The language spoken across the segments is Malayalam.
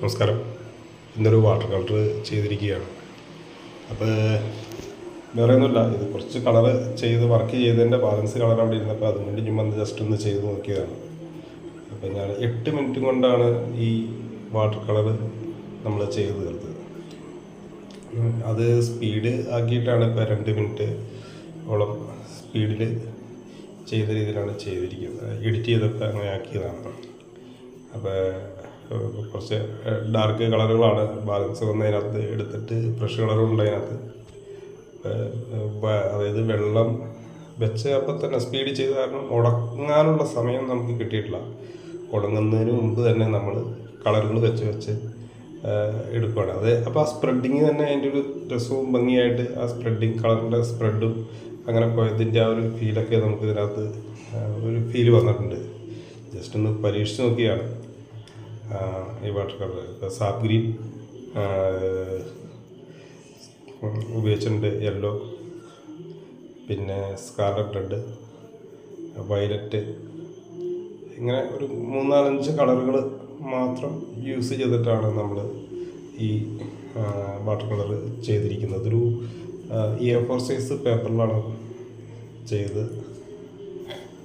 നമസ്കാരം. ഇന്നൊരു വാട്ടർ കളർ ചെയ്തിരിക്കുകയാണ്. അപ്പോൾ വേറെ ഒന്നുമില്ല, ഇത് കുറച്ച് കളറ് ചെയ്ത് വർക്ക് ചെയ്തതിൻ്റെ ബാലൻസ് കളർ അവിടെ ഇരുന്നപ്പോൾ അതുകൊണ്ട് ചുമ്മാ ജസ്റ്റ് ഒന്ന് ചെയ്ത് നോക്കിയതാണ്. അപ്പോൾ ഞാൻ 8 മിനിറ്റ് കൊണ്ടാണ് ഈ വാട്ടർ കളർ നമ്മൾ ചെയ്ത് തീർത്തത്. അത് സ്പീഡ് ആക്കിയിട്ടാണ് ഇപ്പോൾ 2 മിനിറ്റ് ഓളം സ്പീഡിൽ ചെയ്ത രീതിയിലാണ് ചെയ്തിരിക്കുന്നത്. എഡിറ്റ് ചെയ്തപ്പോൾ അങ്ങനെ ആക്കിയതാണ്. അപ്പോൾ കുറച്ച് ഡാർക്ക് കളറുകളാണ് ബാലൻസ് വന്നതിനകത്ത് എടുത്തിട്ട് ഫ്രഷ് കളറുണ്ട് അതിനകത്ത്. അതായത് വെള്ളം വെച്ച് അപ്പം തന്നെ സ്പീഡ് ചെയ്ത കാരണം ഉണങ്ങാനുള്ള സമയം നമുക്ക് കിട്ടിയിട്ടില്ല. ഉണങ്ങുന്നതിന് മുമ്പ് തന്നെ നമ്മൾ കളറുകൾ വെച്ച് എടുക്കുകയാണ്. അത് അപ്പോൾ ആ സ്പ്രെഡിങ് തന്നെ അതിൻ്റെ ഒരു രസവും ഭംഗിയായിട്ട് ആ സ്പ്രെഡിങ് കളറിൻ്റെ സ്പ്രെഡും അങ്ങനെ പോയതിൻ്റെ ആ ഒരു ഫീലൊക്കെ നമുക്ക് ഇതിനകത്ത് ഒരു ഫീൽ വന്നിട്ടുണ്ട്. ജസ്റ്റ് ഒന്ന് പരീക്ഷിച്ച് നോക്കിയാണ് ഈ വാട്ടർ കളർ. ഇപ്പോൾ സാപ്പ് ഗ്രീൻ ഉപയോഗിച്ചിട്ടുണ്ട്, യെല്ലോ, പിന്നെ സ്കാർലറ്റ് റെഡ്, വയലറ്റ്, ഇങ്ങനെ ഒരു 3-4-5 കളറുകൾ മാത്രം യൂസ് ചെയ്തിട്ടാണ് നമ്മൾ ഈ വാട്ടർ കളർ ചെയ്തിരിക്കുന്നത്. ഒരു A4 സൈസ് പേപ്പറിലാണ് ചെയ്ത്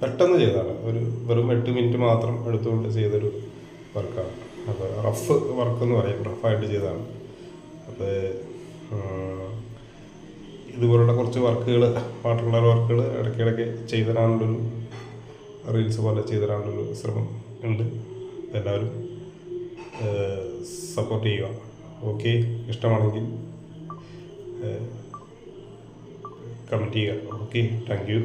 പെട്ടെന്ന് ചെയ്തതാണ്. ഒരു വെറും 8 മിനിറ്റ് മാത്രം എടുത്തുകൊണ്ട് ചെയ്തൊരു വർക്കാണ്. അപ്പോൾ റഫ് വർക്ക് എന്ന് പറയും, റഫായിട്ട് ചെയ്തതാണ്. അപ്പോൾ ഇതുപോലുള്ള കുറച്ച് വർക്കുകൾ, വാട്ടർ കളർ വർക്കുകൾ ഇടയ്ക്കിടയ്ക്ക് ചെയ്തരാനുള്ളൊരു റീൽസ് പോലെ ചെയ്തരാനുള്ളൊരു ശ്രമം ഉണ്ട്. എല്ലാവരും സപ്പോർട്ട് ചെയ്യുക. ഓക്കെ, ഇഷ്ടമാണെങ്കിൽ കമൻറ്റ് ചെയ്യുക. Okay, thank you.